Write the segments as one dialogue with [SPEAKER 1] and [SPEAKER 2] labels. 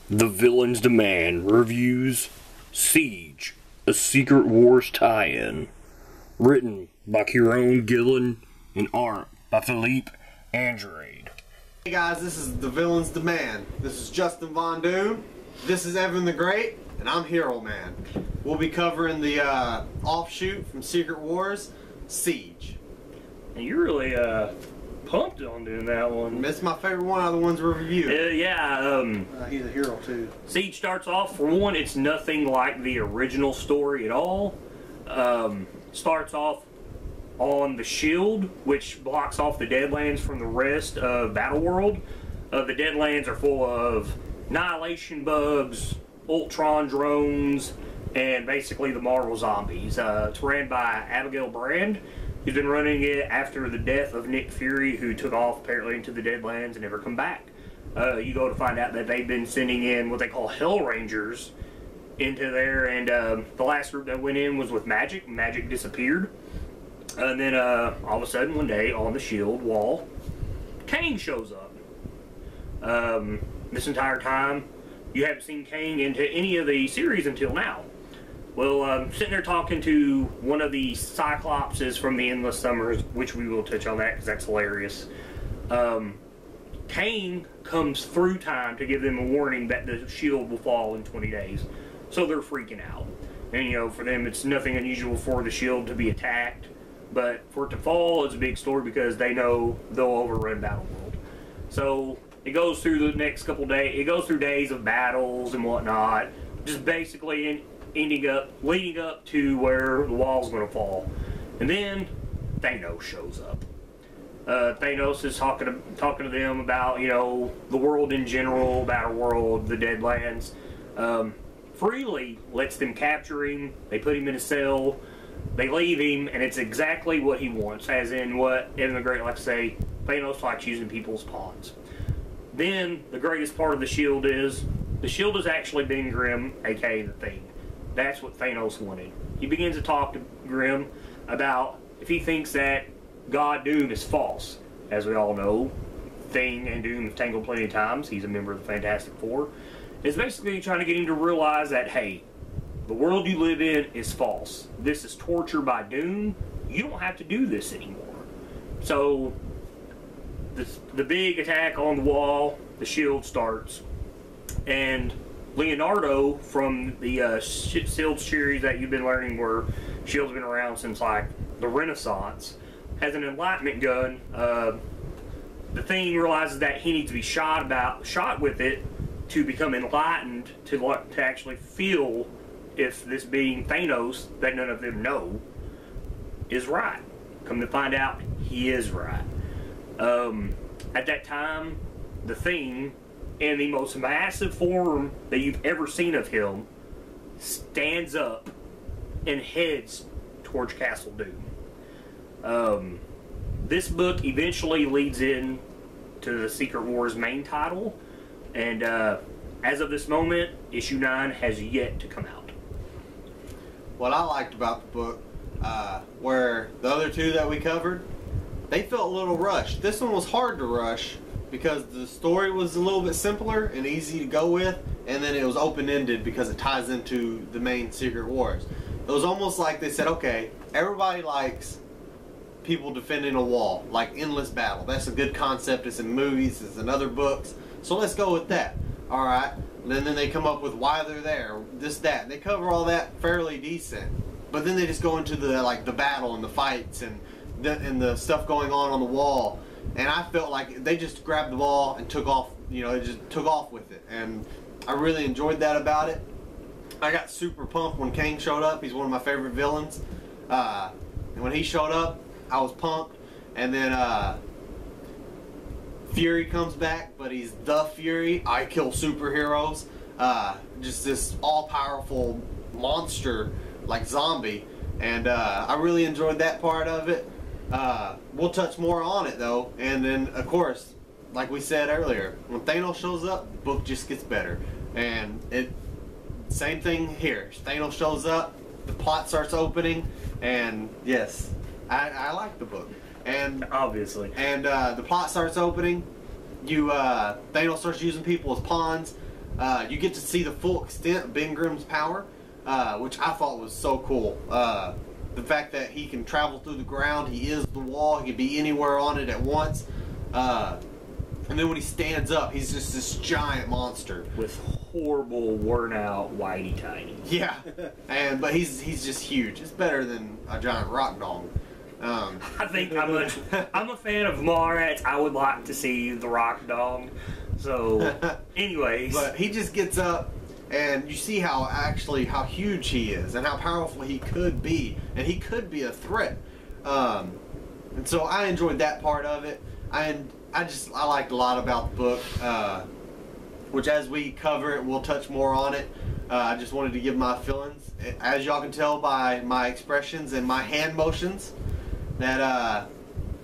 [SPEAKER 1] The Villain's Demand reviews Siege, a Secret Wars tie-in. Written by Kieran Gillen and art by Philippe Andrade.
[SPEAKER 2] Hey guys, this is The Villain's Demand. This is Justin Von Doom. This is Evan the Great, and I'm HeroMan. We'll be covering the offshoot from Secret Wars, Siege.
[SPEAKER 3] And you're really pumped on doing that one.
[SPEAKER 2] It's my favorite one out of the ones we're reviewing.
[SPEAKER 3] He's
[SPEAKER 2] a hero too.
[SPEAKER 3] Siege starts off, for one, it's nothing like the original story at all. Starts off on the shield, which blocks off the Deadlands from the rest of Battleworld. The Deadlands are full of annihilation bugs, Ultron drones, and basically the Marvel zombies. It's ran by Abigail Brand, who's been running it after the death of Nick Fury, who took off apparently into the Deadlands and never come back. You go to find out that they've been sending in what they call Hell Rangers into there, and the last group that went in was with Magic. Magic disappeared. And then all of a sudden one day on the shield wall, Kang shows up. This entire time you haven't seen Kang into any of the series until now. Well, sitting there talking to one of the Cyclopses from the Endless Summers, which we will touch on that because that's hilarious. Kang comes through time to give them a warning that the shield will fall in 20 days. So they're freaking out. And, you know, for them it's nothing unusual for the shield to be attacked. But for it to fall is a big story because they know they'll overrun Battleworld. So it goes through the next couple days. It goes through days of battles and whatnot. Just basically leading up to where the wall's going to fall. And then Thanos shows up. Thanos is talking to them about, you know, the world in general, Battleworld, the Deadlands. Freely lets them capture him. They put him in a cell. They leave him, and it's exactly what he wants, as in what Evan the Great likes to say, Thanos likes using people as pawns. Then, the greatest part of the shield is actually Ben Grimm, aka the Thing. That's what Thanos wanted. He begins to talk to Grimm about if he thinks that God Doom is false. As we all know, Thing and Doom have tangled plenty of times. He's a member of the Fantastic Four. It's basically trying to get him to realize that, hey, the world you live in is false. This is torture by Doom. You don't have to do this anymore. So, the big attack on the wall, the shield starts, and Leonardo from the S.H.I.E.L.D. series that you've been learning, where S.H.I.E.L.D.'s been around since like the Renaissance, has an enlightenment gun. The Thing realizes that he needs to be shot with it to become enlightened, to actually feel if this being Thanos, that none of them know, is right. Come to find out, he is right. At that time, the Thing, in the most massive form that you've ever seen of him, stands up and heads towards Castle Doom. This book eventually leads in to the Secret Wars main title, and as of this moment, issue 9 has yet to come out.
[SPEAKER 2] What I liked about the book, where the other two that we covered, they felt a little rushed. This one was hard to rush because the story was a little bit simpler and easy to go with, and then it was open-ended because it ties into the main Secret Wars. It was almost like they said, okay, everybody likes people defending a wall, like endless battle. That's a good concept. It's in movies, it's in other books, so let's go with that. Alright, and then they come up with why they're there, this, that. And they cover all that fairly decent. But then they just go into the the battle and the fights and the stuff going on the wall. And I felt like they just grabbed the ball and took off, you know, they just took off with it. And I really enjoyed that about it. I got super pumped when Kang showed up. He's one of my favorite villains. And when he showed up, I was pumped. And then Fury comes back, but he's the Fury. I kill superheroes. Just this all-powerful monster like zombie, and I really enjoyed that part of it. We'll touch more on it though, and then of course, like we said earlier, when Thanos shows up, the book just gets better. And same thing here. Thanos shows up, the plot starts opening, and yes, I like the book. And
[SPEAKER 3] obviously.
[SPEAKER 2] And the plot starts opening. Thanos starts using people as pawns. You get to see the full extent of Ben Grimm's power, which I thought was so cool. The fact that he can travel through the ground, he is the wall, he can be anywhere on it at once. And then when he stands up, he's just this giant monster
[SPEAKER 3] with horrible, worn-out, whitey tiny.
[SPEAKER 2] Yeah, but he's just huge. It's better than a giant rock dog.
[SPEAKER 3] I think I'm a fan of Mallrats. I would like to see the rock dog. So, anyways,
[SPEAKER 2] but he just gets up, and you see how huge he is, and how powerful he could be, and he could be a threat. And so I enjoyed that part of it. I liked a lot about the book, which as we cover it, we'll touch more on it. I just wanted to give my feelings. As y'all can tell by my expressions and my hand motions, that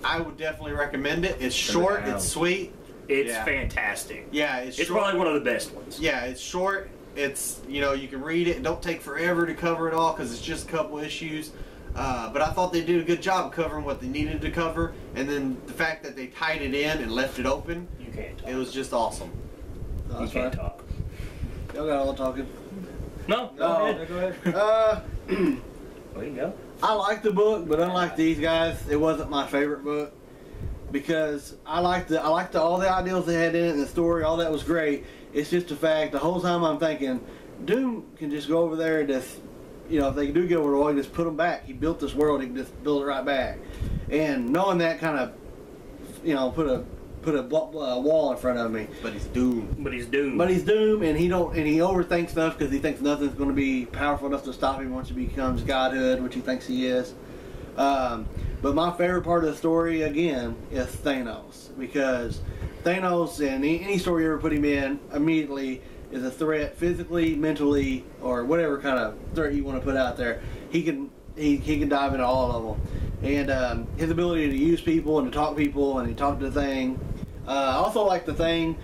[SPEAKER 2] I would definitely recommend it. It's short, it's sweet.
[SPEAKER 3] It's fantastic.
[SPEAKER 2] Yeah,
[SPEAKER 3] it's probably one of the best ones.
[SPEAKER 2] Yeah, it's short. It's, you can read it. It don't take forever to cover it all because it's just a couple issues. But I thought they did a good job of covering what they needed to cover, and then the fact that they tied it in and left it open,
[SPEAKER 3] you can't talk.
[SPEAKER 2] It was just awesome.
[SPEAKER 3] You can't talk.
[SPEAKER 4] Y'all got all talking.
[SPEAKER 3] No, go ahead.
[SPEAKER 4] Go ahead.
[SPEAKER 3] There you go.
[SPEAKER 4] I like the book, but unlike these guys, it wasn't my favorite book because I liked all the ideals they had in it and the story. All that was great. It's just the fact the whole time I'm thinking, Doom can just go over there and just, if they do get over the wall, he just put them back. He built this world, he can just build it right back. And knowing that kind of, put a wall in front of me.
[SPEAKER 2] But he's Doom.
[SPEAKER 3] But he's Doom.
[SPEAKER 4] But he's Doom, and he overthinks stuff because he thinks nothing's going to be powerful enough to stop him once he becomes godhood, which he thinks he is. But my favorite part of the story, again, is Thanos, because Thanos, in any story you ever put him in, immediately is a threat, physically, mentally, or whatever kind of threat you want to put out there. He can dive into all of them. And his ability to use people and to talk people, and he talked to the Thing. I also like the Thing.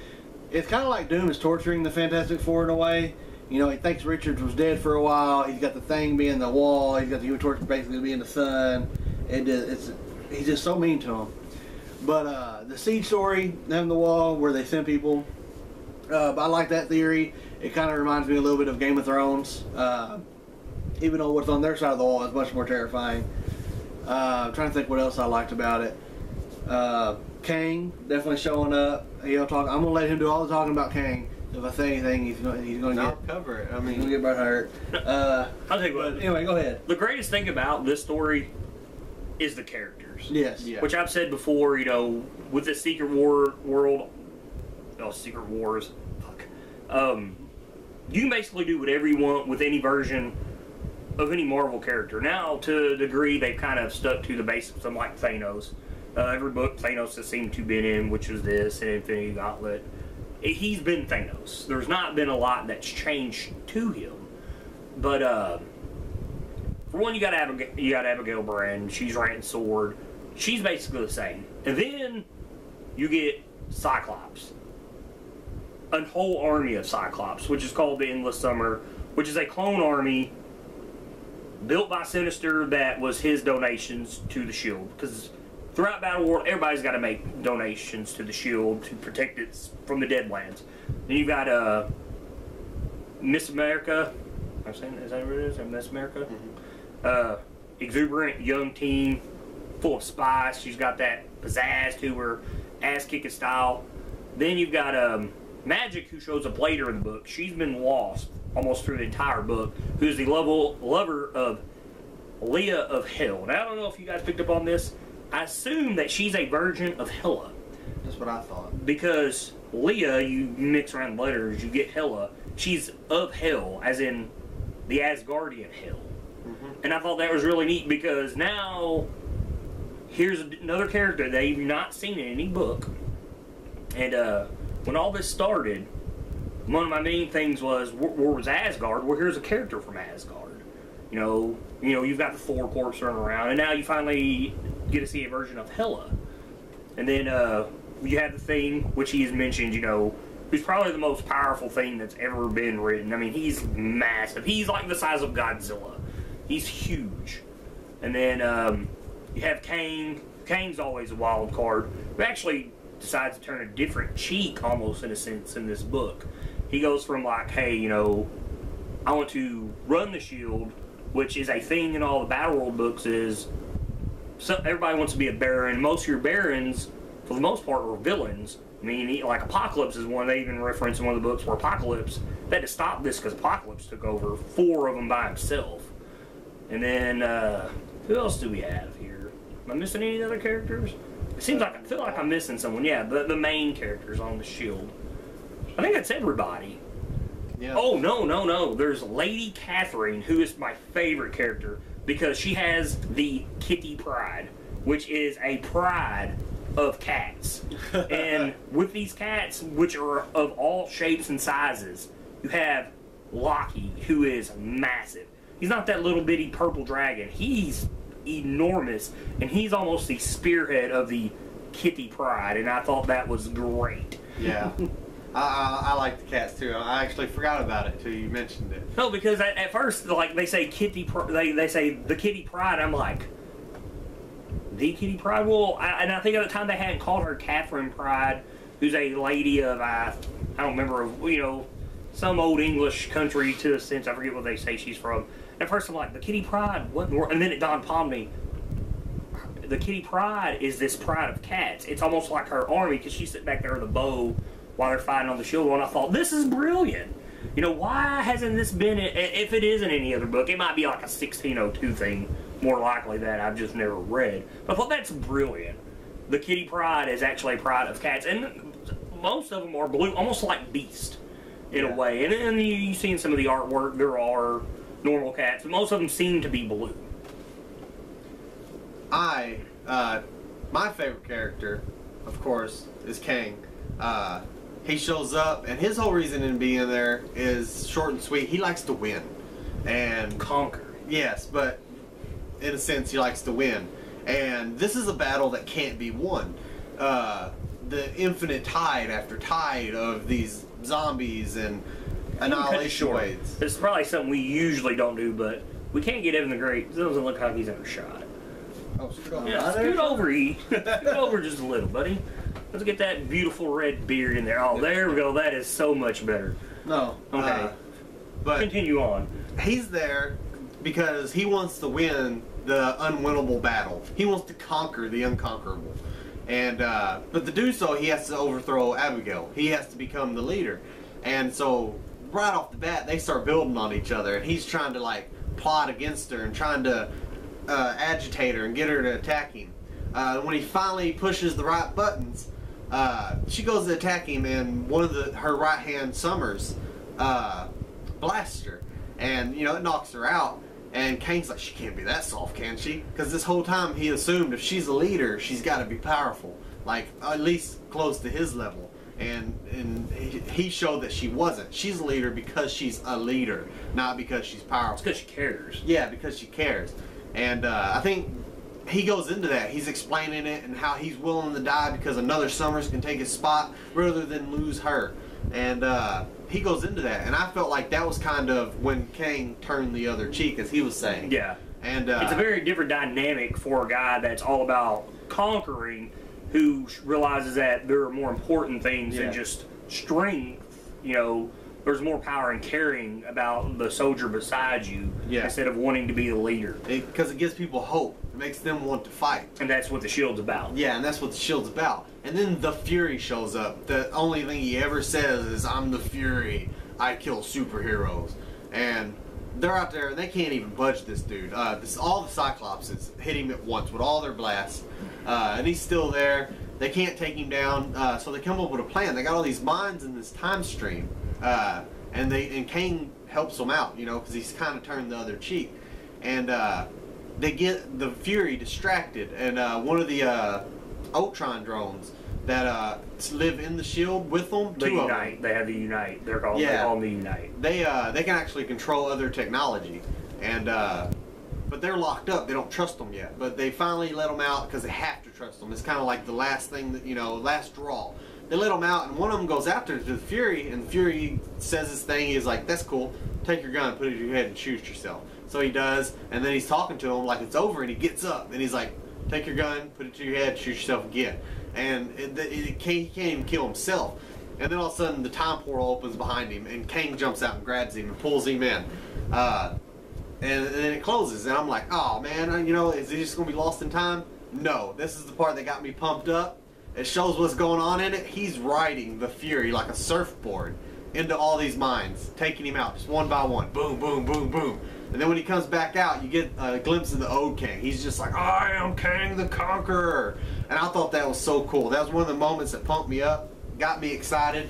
[SPEAKER 4] It's kind of like Doom is torturing the Fantastic Four in a way. He thinks Richards was dead for a while. He's got the Thing being the wall. He's got the Human Torch basically being the sun. And he's just so mean to him. But the Siege story, having the wall where they send people, I like that theory. It kind of reminds me a little bit of Game of Thrones. Even though what's on their side of the wall is much more terrifying. I'm trying to think what else I liked about it. Kang definitely showing up. I'm going to let him do all the talking about Kang. If I say anything, he's going to
[SPEAKER 2] cover it.
[SPEAKER 4] He's going to get Bret hurt.
[SPEAKER 3] I'll take one.
[SPEAKER 4] Anyway, go ahead.
[SPEAKER 3] The greatest thing about this story is the characters.
[SPEAKER 4] Yes.
[SPEAKER 2] Yeah.
[SPEAKER 3] Which I've said before, with the Secret Wars, you can basically do whatever you want with any version of any Marvel character. Now, to a degree, they've kind of stuck to the basics, unlike Thanos. Every book Thanos has seemed to been in, which was this, and Infinity Gauntlet. He's been Thanos. There's not been a lot that's changed to him. But, for one, you got Abigail Brand. She's Rant Sword. She's basically the same. And then you get Cyclops. A whole army of Cyclops, which is called the Endless Summer, which is a clone army built by Sinister that was his donations to the Shield. Because throughout Battleword, everybody's got to make donations to the Shield to protect it from the Deadlands. Then you've got Miss America. Is that what it is? Miss America? Mm-hmm. Exuberant young teen, full of spice. She's got that pizzazz to her, ass-kicking style. Then you've got Magic, who shows up later in the book. She's been lost almost through the entire book, who's the lover of Leah of Hell. Now, I don't know if you guys picked up on this. I assume that she's a version of Hela.
[SPEAKER 2] That's what I thought.
[SPEAKER 3] Because Leah, you mix around letters, you get Hela. She's of Hell, as in the Asgardian Hell. Mm-hmm. And I thought that was really neat because now here's another character that you've not seen in any book. And when all this started, one of my main things was, where was Asgard? Well, here's a character from Asgard. You've got the Thor corpse running around, and now you finally get to see a version of Hela. And then you have the Thing, which he has mentioned, who's probably the most powerful thing that's ever been written. I mean, he's massive. He's like the size of Godzilla. He's huge. And then you have Kang. Kang's always a wild card, who actually decides to turn a different cheek, almost in a sense, in this book. he goes from like, hey, you know, I want to run the shield, which is a thing in all the Battleworld books. Is everybody wants to be a baron. Most of your barons, for the most part, are villains. I mean, like Apocalypse is one. They even reference in one of the books where Apocalypse, they had to stop this because Apocalypse took over 4 of them by himself. And then who else do we have here? Am I missing any other characters? It seems like I feel like I'm missing someone. Yeah, the main characters on the shield. I think that's everybody.
[SPEAKER 2] Yeah.
[SPEAKER 3] Oh no! There's Lady Catherine, who is my favorite character because she has the Kitty Pride, which is a pride of cats. And with these cats, which are of all shapes and sizes, you have Loki, who is massive. He's not that little bitty purple dragon. He's enormous, and he's almost the spearhead of the Kitty Pride, and I thought that was great.
[SPEAKER 2] Yeah. I like the cats too. I actually forgot about it till you mentioned it.
[SPEAKER 3] No, because at first, like, they say they say the Kitty Pride. I'm like, the Kitty Pride? Well, and I think at the time they hadn't called her Catherine Pride, who's a lady of I don't remember, you know, some old English country to a sense. I forget what they say she's from. At first I'm like, the Kitty Pride, what in the world? And then it dawned upon me, the Kitty Pride is this pride of cats. It's almost like her army, because she's sitting back there with a bow while they're fighting on the shield. And I thought, this is brilliant. You know, why hasn't this been, if it is in any other book, it might be like a 1602 thing, more likely, that I've just never read. But I thought that's brilliant. The Kitty Pride is actually a pride of cats, and most of them are blue, almost like Beast, in a way. And then you see in some of the artwork, there are normal cats, but most of them seem to be blue.
[SPEAKER 2] My favorite character, of course, is Kang. He shows up, and his whole reason in being there is short and sweet. He likes to win. And
[SPEAKER 3] Conquer.
[SPEAKER 2] yes, but in a sense, he likes to win. And this is a battle that can't be won. The infinite tide after tide of these zombies and annihilation waves.
[SPEAKER 3] It's probably something we usually don't do, but we can't get Evan the Great. It doesn't look like he's ever shot.
[SPEAKER 4] Oh, scoot over.
[SPEAKER 3] Yeah, scoot over, E. Scoot over just a little, buddy. Let's get that beautiful red beard in there. Oh, there we go. That is so much better.
[SPEAKER 4] No.
[SPEAKER 3] Okay.
[SPEAKER 2] But
[SPEAKER 3] continue on.
[SPEAKER 2] he's there because he wants to win the unwinnable battle. He wants to conquer the unconquerable. And but to do so, he has to overthrow Abigail. He has to become the leader. And so right off the bat, they start building on each other. And he's trying to like plot against her and trying to agitate her and get her to attack him. When he finally pushes the right buttons, she goes to attack him, and one of her right hand summers blasts her, and you know, it knocks her out. And Kang's like, she can't be that soft, can she? Because this whole time he assumed if she's a leader, she's got to be powerful, like at least close to his level. And he showed that she wasn't. She's a leader because she's a leader, not because she's powerful.
[SPEAKER 3] It's because she cares.
[SPEAKER 2] Yeah, because she cares. And I think he goes into that. He's explaining it and how he's willing to die because another Summers can take his spot rather than lose her. And he goes into that. And I felt like that was kind of when Kang turned the other cheek, as he was saying.
[SPEAKER 3] Yeah.
[SPEAKER 2] And
[SPEAKER 3] it's a very different dynamic for a guy that's all about conquering, who realizes that there are more important things than just strength. You know, there's more power in caring about the soldier beside you instead of wanting to be the leader.
[SPEAKER 2] Because it gives people hope. It makes them want to fight.
[SPEAKER 3] And that's what the shield's about.
[SPEAKER 2] Yeah, and that's what the shield's about. And then the Fury shows up. The only thing he ever says is, I'm the Fury. I kill superheroes. And they're out there, and they can't even budge this dude. All the Cyclopses hit him at once with all their blasts. And he's still there. They can't take him down. So they come up with a plan. They got all these mines in this time stream. And Kang helps them out, you know, because he's kind of turned the other cheek. And they get the Fury distracted. And one of the Ultron drones that live in the shield with them.
[SPEAKER 3] The Unite. They have the Unite. They're called the Unite.
[SPEAKER 2] They can actually control other technology, and but they're locked up. They don't trust them yet, but they finally let them out because they have to trust them. It's kind of like the last thing that, you know, last draw. They let them out, and one of them goes after the Fury, and the Fury says his thing. He's like, "That's cool. Take your gun, put it to your head, and shoot yourself." So he does, and then he's talking to him like it's over, and he gets up, and he's like, "Take your gun, put it to your head, shoot yourself again." And he can't even kill himself. And then all of a sudden the time portal opens behind him, and Kang jumps out and grabs him and pulls him in. And then it closes, and I'm like, oh man, you know, is he just going to be lost in time? No, this is the part that got me pumped up. It shows what's going on in it. He's riding the Fury like a surfboard into all these mines, taking him out just one by one. Boom, boom, boom, boom. And then when he comes back out, you get a glimpse of the old Kang. He's just like, I am Kang the Conqueror. And I thought that was so cool. That was one of the moments that pumped me up, got me excited,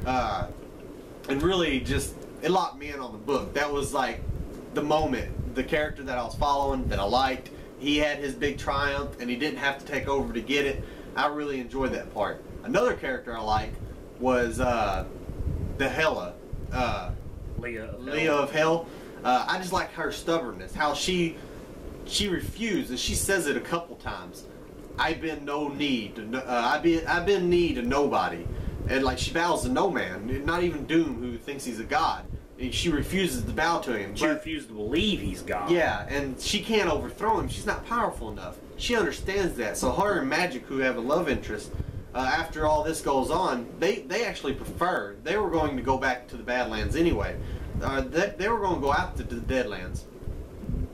[SPEAKER 2] and really just, it locked me in on the book. That was like the moment, the character that I was following, that I liked. He had his big triumph, and he didn't have to take over to get it. I really enjoyed that part. Another character I liked was the Hela. Leah of Hell. I just like her stubbornness, how she refused, and she says it a couple times. I've been I've been knee to nobody, and like she bows to no man, not even Doom, who thinks he's a god. She refuses to bow to him.
[SPEAKER 3] She refuses to believe he's God.
[SPEAKER 2] Yeah, and she can't overthrow him. She's not powerful enough. She understands that. So her and Magic, who have a love interest, after all this goes on, they actually prefer. They were going to go back to the Badlands anyway. They were going to go out to the Deadlands.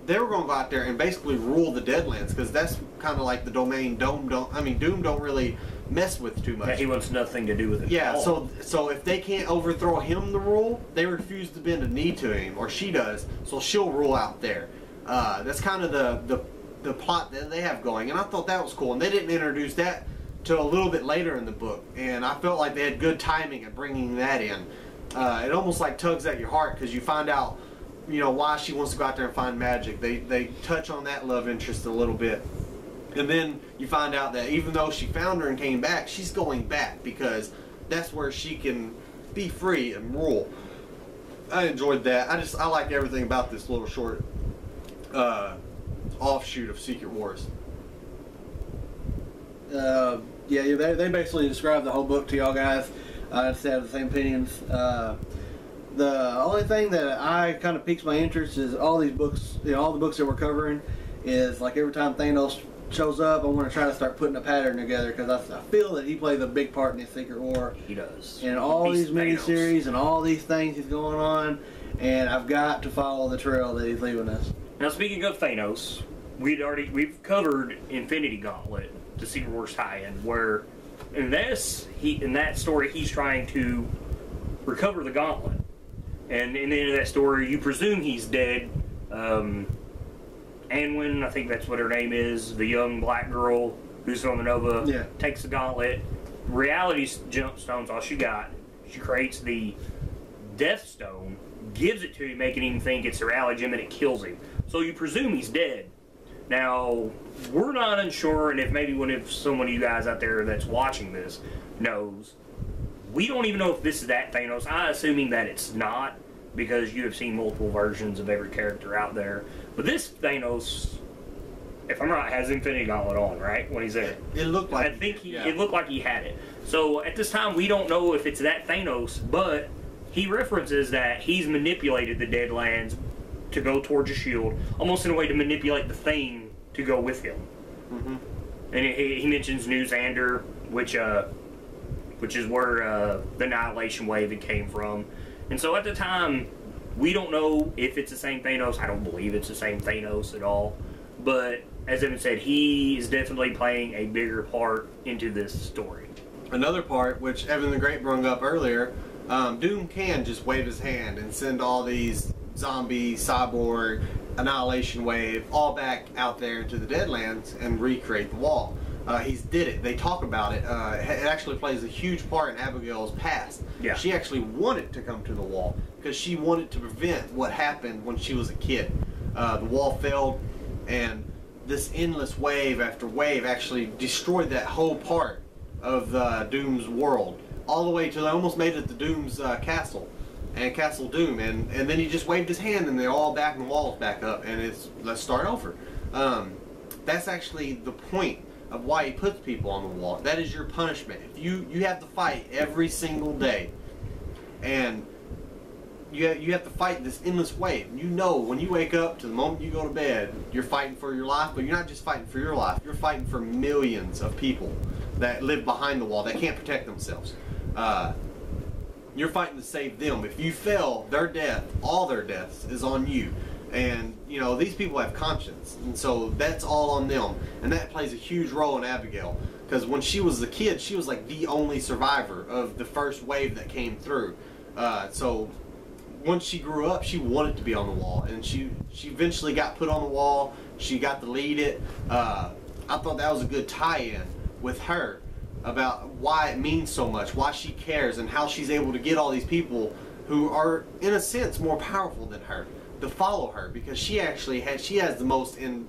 [SPEAKER 2] They were going to go out there and basically rule the Deadlands, because that's kind of like the domain Doom don't really mess with too much.
[SPEAKER 3] Yeah, he wants nothing to do with it.
[SPEAKER 2] Yeah, so if they can't overthrow him to rule, they refuse to bend a knee to him, or she does, so she'll rule out there. That's kind of the plot that they have going, and I thought that was cool. And they didn't introduce that till a little bit later in the book, and I felt like they had good timing at bringing that in. It almost like tugs at your heart, because you find out, you know, why she wants to go out there and find Magic. They touch on that love interest a little bit. And then you find out that even though she found her and came back, she's going back because that's where she can be free and rule. I enjoyed that. I like everything about this little short offshoot of Secret Wars.
[SPEAKER 4] Yeah, they basically described the whole book to y'all guys. I just have the same opinions. The only thing that I kind of piques my interest is all these books, you know, all the books that we're covering, is like every time Thanos shows up, I want to try to start putting a pattern together, because I feel that he plays a big part in this Secret War.
[SPEAKER 3] He does.
[SPEAKER 4] And all these miniseries and all these things he's going on, and I've got to follow the trail that he's leaving us.
[SPEAKER 3] Now, speaking of Thanos, we've covered Infinity Gauntlet, the Secret Wars tie-in, where in that story he's trying to recover the gauntlet, and in the end of that story you presume he's dead. Anwin, I think that's what her name is, the young black girl who's from the Nova, takes the gauntlet. Reality stone's all she got. She creates the Death Stone, gives it to him, making him think it's a reality gem, and it kills him. So you presume he's dead. Now, we're not unsure, and if someone of you guys out there that's watching this knows, we don't even know if this is that Thanos. I'm assuming that it's not, because you have seen multiple versions of every character out there. But this Thanos, if I'm right, has Infinity Gauntlet on, right? When he's there.
[SPEAKER 2] It looked like
[SPEAKER 3] it looked like he had it. So at this time, we don't know if it's that Thanos, but he references that he's manipulated the Deadlands to go towards a shield, almost in a way to manipulate the Thing to go with him.
[SPEAKER 2] Mm-hmm.
[SPEAKER 3] And he mentions New Xander, which is where the Annihilation Wave it came from. And so at the time, we don't know if it's the same Thanos. I don't believe it's the same Thanos at all. But as Evan said, he is definitely playing a bigger part into this story.
[SPEAKER 2] Another part, which Evan the Great brought up earlier, Doom can just wave his hand and send all these zombie, cyborg, Annihilation Wave all back out there into the Deadlands and recreate the wall. He's did it. They talk about it. It actually plays a huge part in Abigail's past.
[SPEAKER 3] Yeah.
[SPEAKER 2] She actually wanted to come to the wall because she wanted to prevent what happened when she was a kid. The wall failed, and this endless wave after wave actually destroyed that whole part of Doom's world, all the way till they almost made it to Doom's castle, and Castle Doom, and then he just waved his hand, and they're all back, and the wall's back up, and let's start over. That's actually the point of why he puts people on the wall. That is your punishment. If you have to fight every single day, and you have to fight this endless wave. You know, when you wake up to the moment you go to bed, you're fighting for your life, but you're not just fighting for your life. You're fighting for millions of people that live behind the wall that can't protect themselves. you're fighting to save them. If you fail, their death, all their deaths, is on you. And, you know, these people have conscience, and so that's all on them. And that plays a huge role in Abigail, because when she was a kid, she was like the only survivor of the first wave that came through. So once she grew up, she wanted to be on the wall, and she eventually got put on the wall. She got to lead it. I thought that was a good tie-in with her about why it means so much, why she cares, and how she's able to get all these people who are, in a sense, more powerful than her to follow her, because she has the most in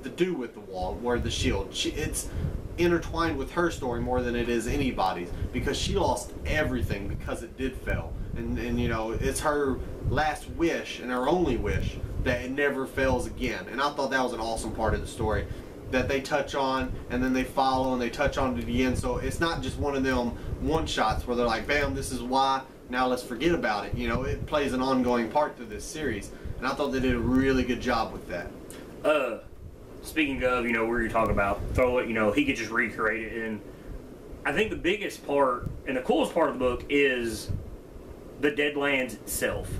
[SPEAKER 2] to do with the wall, or the shield. It's intertwined with her story more than it is anybody's, because she lost everything because it did fail, and you know, it's her last wish and her only wish that it never fails again. And I thought that was an awesome part of the story that they touch on, and then they follow and they touch on to the end. So it's not just one of them one shots where they're like, bam, this is why, now let's forget about it. You know, it plays an ongoing part to this series, and I thought they did a really good job with that.
[SPEAKER 3] Speaking of, you know, where you're talking about throw it, you know, he could just recreate it. And I think the biggest part and the coolest part of the book is the Deadlands itself.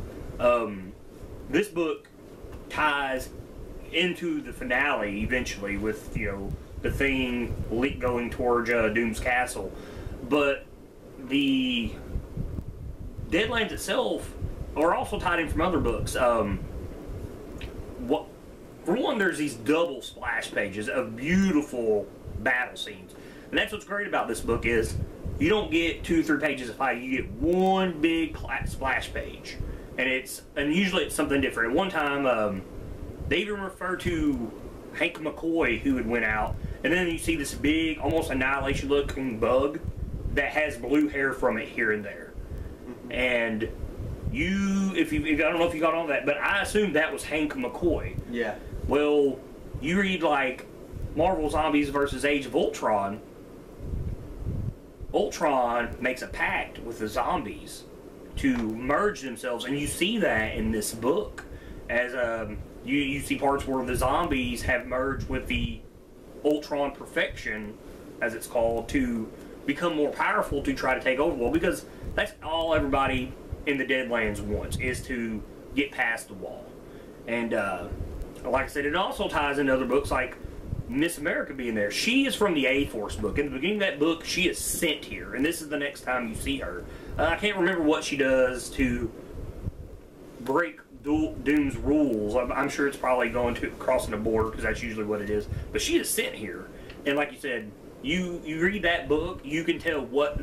[SPEAKER 3] This book ties into the finale eventually with, you know, the Thing going towards Doom's castle, but the Deadlands itself are also tied in from other books. For one, there's these double splash pages of beautiful battle scenes, and that's what's great about this book is you don't get 2 or 3 pages of fight, you get one big splash page, and usually it's something different. At one time, they even refer to Hank McCoy, who had went out, and then you see this big, almost Annihilation-looking bug that has blue hair from it here and there. And I don't know if you got all that, but I assumed that was Hank McCoy.
[SPEAKER 2] Yeah.
[SPEAKER 3] Well, you read like Marvel Zombies versus Age of Ultron. Ultron makes a pact with the zombies to merge themselves, and you see that in this book as you see parts where the zombies have merged with the Ultron Perfection, as it's called, to become more powerful to try to take over the wall, because that's all everybody in the Deadlands wants, is to get past the wall. And like I said, it also ties into other books like Miss America being there. She is from the A-Force book. In the beginning of that book, she is sent here, and this is the next time you see her. I can't remember what she does to break Doom's rules. I'm sure it's probably going to crossing the border, because that's usually what it is. But she is sent here, and like you said, you read that book, you can tell what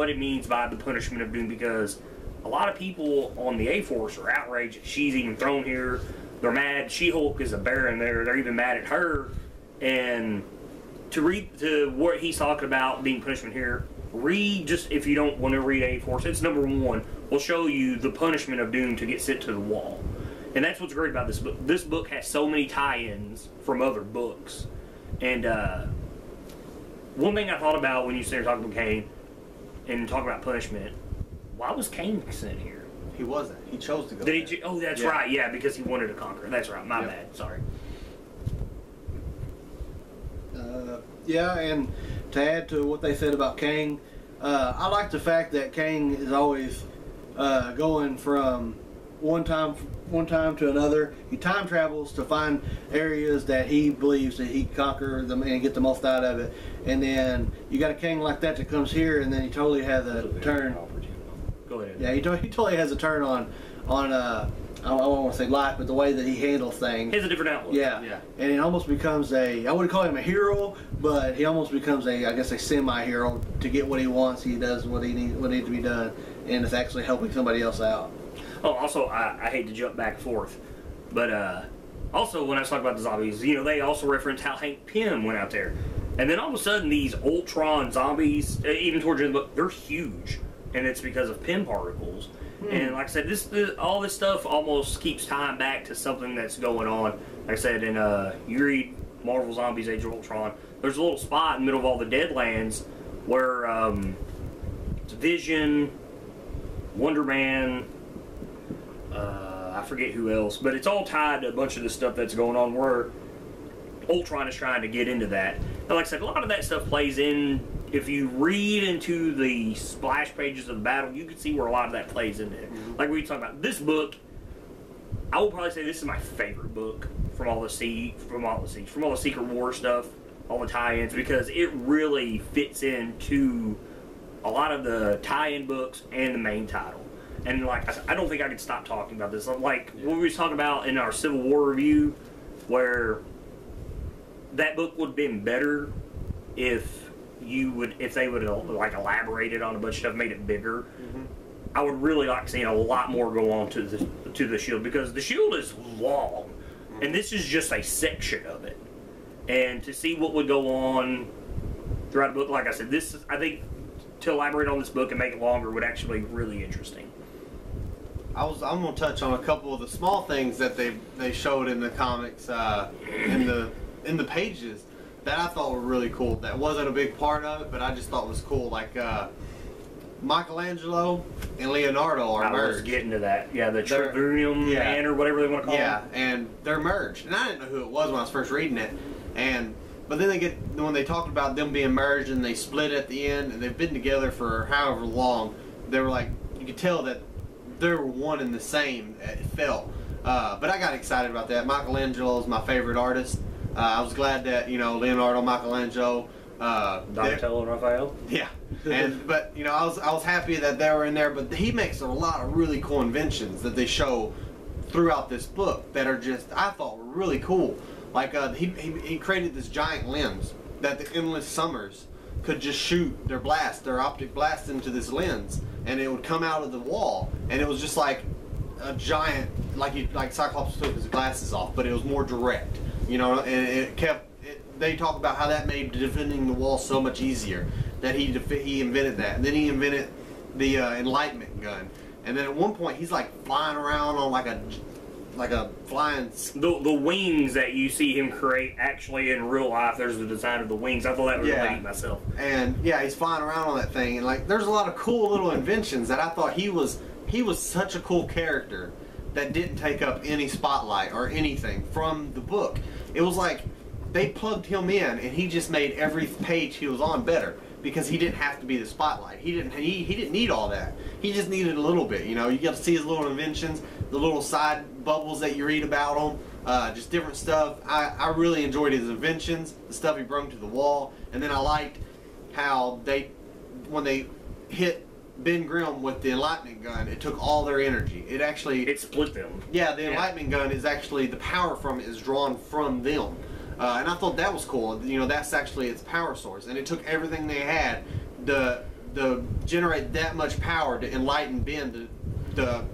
[SPEAKER 3] it means by the punishment of Doom, because a lot of people on the A-Force are outraged that she's even thrown here. They're mad. She-Hulk is a Baron there. They're even mad at her. And to what he's talking about being punishment here, read, just if you don't want to read A-Force, it's number 1. We'll show you the punishment of Doom to get sent to the wall. And that's what's great about this book. This book has so many tie-ins from other books. And one thing I thought about when you started talking about Kang and talking about punishment, why was Kang sent here?
[SPEAKER 2] He wasn't. He chose to go.
[SPEAKER 3] Did he? Oh, that's right. Yeah, because he wanted to conquer. That's right. My bad. Sorry.
[SPEAKER 4] Yeah, and to add to what they said about Kang, I like the fact that Kang is always going from one time to another. He time travels to find areas that he believes that he can conquer them and get the most out of it. And then you got a Kang like that comes here, and then he totally has a turn.
[SPEAKER 3] Go ahead.
[SPEAKER 4] Yeah, he totally has a turn on I don't want to say life, but the way that he handles things.
[SPEAKER 3] He has a different outlook.
[SPEAKER 4] Yeah. And he almost becomes I wouldn't call him a hero, but he almost becomes I guess a semi-hero. To get what he wants, he does what needs to be done, and it's actually helping somebody else out.
[SPEAKER 3] Oh, also, I hate to jump back and forth, but also when I was talking about the zombies, you know, they also reference how Hank Pym went out there. And then all of a sudden, these Ultron zombies, even towards the end of the book, they're huge. And it's because of Pym particles. And like I said, all this stuff almost keeps tying back to something that's going on. Like I said, in you read Marvel Zombies Age of Ultron, there's a little spot in the middle of all the Deadlands where it's Vision, Wonder Man, I forget who else, but it's all tied to a bunch of the stuff that's going on where Ultron is trying to get into that. And like I said, a lot of that stuff plays into if you read into the splash pages of the battle, you can see where a lot of that plays into it. Like we were talking about, this book, I would probably say this is my favorite book from all the Secret War stuff, all the tie-ins, because it really fits into a lot of the tie-in books and the main title. And like I said, I don't think I could stop talking about this. Like what we were talking about in our Civil War review, where that book would have been better if they would have like elaborated on a bunch of stuff, made it bigger. I would really like seeing a lot more go on to the shield, because the shield is long, and this is just a section of it. And to see what would go on throughout the book, like I said, I think to elaborate on this book and make it longer would actually be really interesting.
[SPEAKER 2] I'm gonna touch on a couple of the small things that they showed in the comics, in the pages, that I thought were really cool. That wasn't a big part of it, but I just thought was cool. Like Michelangelo and Leonardo are merged.
[SPEAKER 3] I was getting to that. Yeah, the Tribunium Man or whatever they want to call it.
[SPEAKER 2] Yeah, and they're merged. And I didn't know who it was when I was first reading it. But then when they talked about them being merged and they split at the end, and they've been together for however long, they were like, you could tell that they were one and the same, it felt. But I got excited about that. Michelangelo is my favorite artist. I was glad that, Leonardo, Michelangelo,
[SPEAKER 3] Donatello and Raphael.
[SPEAKER 2] Yeah, but I was happy that they were in there. But he makes a lot of really cool inventions that they show throughout this book that are just, I thought, were really cool. Like he created this giant lens that the Endless Summers could just shoot their optic blast into this lens, and it would come out of the wall, and it was just like a giant, like Cyclops took his glasses off, but it was more direct, and it kept. They talk about how that made defending the wall so much easier, that he invented that. And then he invented the Enlightenment gun. And then at one point he's like flying around on like a flying...
[SPEAKER 3] The wings that you see him create, actually in real life, there's the design of the wings. I thought that was really myself.
[SPEAKER 2] And yeah, he's flying around on that thing. And like, there's a lot of cool little inventions that I thought he was such a cool character that didn't take up any spotlight or anything from the book. It was like they plugged him in, and he just made every page he was on better, because he didn't have to be the spotlight. He didn't need all that. He just needed a little bit. You got to see his little inventions, the little side bubbles that you read about him, just different stuff. I really enjoyed his inventions, the stuff he brought to the wall, and then I liked how when they hit Ben Grimm with the Enlightenment gun, it took all their energy. It
[SPEAKER 3] split them.
[SPEAKER 2] Yeah, the Enlightenment gun is actually, the power from it is drawn from them. And I thought that was cool. That's actually its power source. And it took everything they had to generate that much power to enlighten Ben to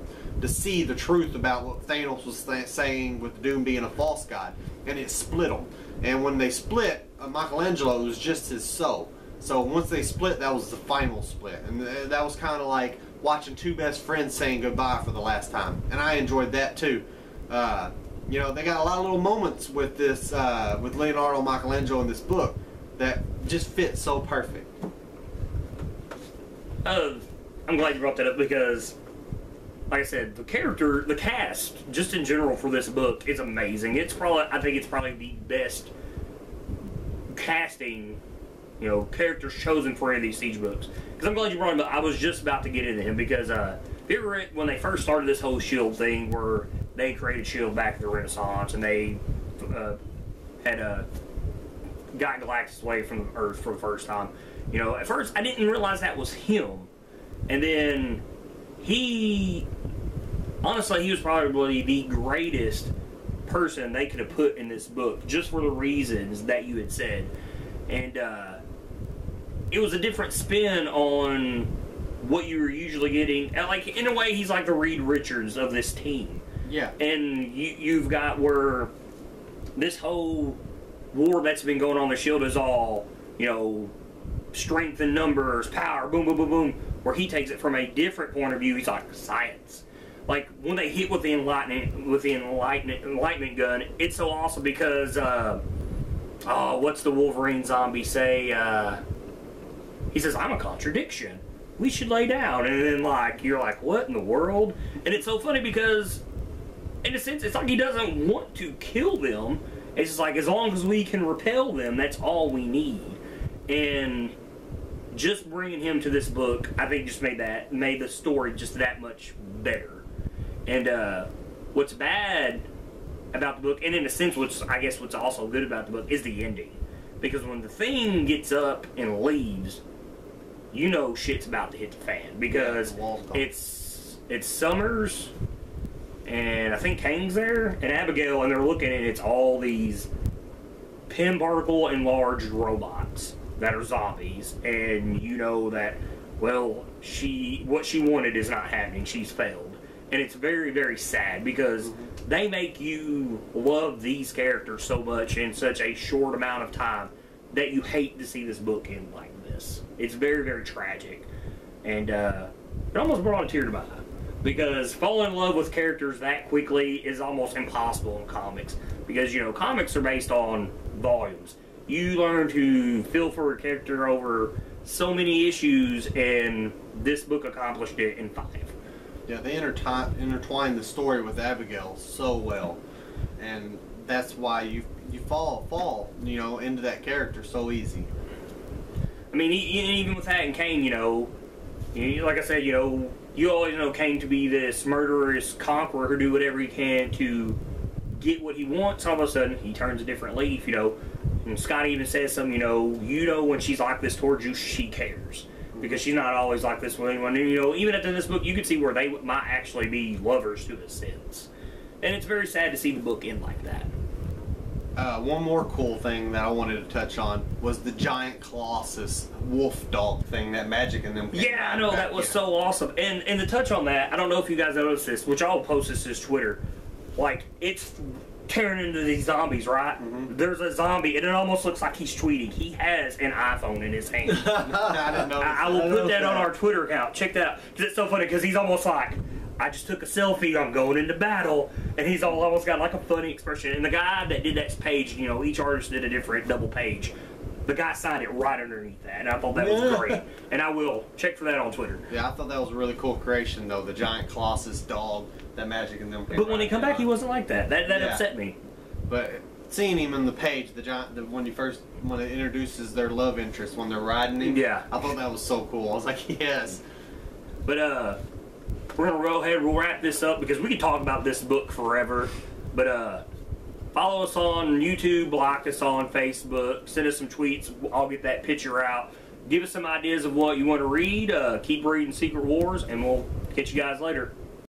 [SPEAKER 2] see the truth about what Thanos was saying with Doom being a false god. And it split them. And when they split, Michelangelo was just his soul. So once they split, that was the final split. And that was kind of like watching two best friends saying goodbye for the last time. And I enjoyed that too. They got a lot of little moments with this, with Leonardo and Michelangelo in this book that just fit so perfect.
[SPEAKER 3] I'm glad you brought that up, because, like I said, the cast, just in general for this book, is amazing. I think it's probably the best casting, characters chosen for any of these Siege books. Because I'm glad you brought him up. I was just about to get into him, because when they first started this whole S.H.I.E.L.D. thing, where they created S.H.I.E.L.D. back at the Renaissance, and they had got Galactus away from the Earth for the first time. At first I didn't realize that was him, and then honestly, he was probably the greatest person they could have put in this book, just for the reasons that you had said. And it was a different spin on what you were usually getting. Like, in a way, he's like the Reed Richards of this team.
[SPEAKER 2] Yeah. And
[SPEAKER 3] you've got where this whole war that's been going on the S.H.I.E.L.D. is all, strength in numbers, power, boom, boom, boom, boom. Where he takes it from a different point of view. He's like, science. Like, when they hit with the Enlightenment gun, it's so awesome because, what's the Wolverine zombie say? He says, I'm a contradiction. We should lay down. And then, you're like, what in the world? And it's so funny because, in a sense, it's like he doesn't want to kill them. It's just like, as long as we can repel them, that's all we need. And just bringing him to this book, I think just made the story just that much better. And what's bad about the book, and in a sense, what's also good about the book, is the ending. Because when the Thing gets up and leaves, you know shit's about to hit the fan. Because it's Summers, and I think Kang's there, and Abigail, and they're looking, and it's all these pin particle enlarged robots that are zombies, and you know that, well, what she wanted is not happening. She's failed. And it's very, very sad because they make you love these characters so much in such a short amount of time that you hate to see this book end like this. It's very, very tragic. And it almost brought a tear to my eye. Because falling in love with characters that quickly is almost impossible in comics. Because, you know, comics are based on volumes. You learn to feel for a character over so many issues, and this book accomplished it in 5.
[SPEAKER 2] Yeah, they intertwine the story with Abigail so well, and that's why you fall into that character so easy.
[SPEAKER 3] I mean, even with that and Kang, like I said, you always know Kang to be this murderous conqueror who do whatever he can to get what he wants. All of a sudden, he turns a different leaf. And Scott even says something. When she's like this towards you, she cares. Because she's not always like this with anyone. And, even after this book, you can see where they might actually be lovers to a sense. And it's very sad to see the book end like that.
[SPEAKER 2] One more cool thing that I wanted to touch on was the giant Colossus wolf dog thing that Magic and them came
[SPEAKER 3] Yeah, I know, that was so awesome. And to touch on that, I don't know if you guys noticed this, which I'll post this to Twitter. Like, it's tearing into these zombies, right? There's a zombie, and it almost looks like he's tweeting. He has an iPhone in his hand.
[SPEAKER 2] I didn't know.
[SPEAKER 3] I will put that on our Twitter account. Check that out. Because it's so funny, because he's almost like, I just took a selfie, I'm going into battle, and he's almost got like a funny expression. And the guy that did that page, each artist did a different double page. The guy signed it right underneath that, and I thought that was great. And I will check for that on Twitter.
[SPEAKER 2] Yeah, I thought that was a really cool creation, though, the giant Colossus dog that Magic and them came
[SPEAKER 3] But when he come back, he wasn't like that. That upset me.
[SPEAKER 2] But seeing him in the page, when it introduces their love interest when they're riding him,
[SPEAKER 3] yeah,
[SPEAKER 2] I thought that was so cool. I was like, yes.
[SPEAKER 3] But we're gonna go ahead. We'll wrap this up because we could talk about this book forever. But follow us on YouTube, like us on Facebook, send us some tweets. I'll get that picture out. Give us some ideas of what you want to read. Keep reading Secret Wars, and we'll catch you guys later.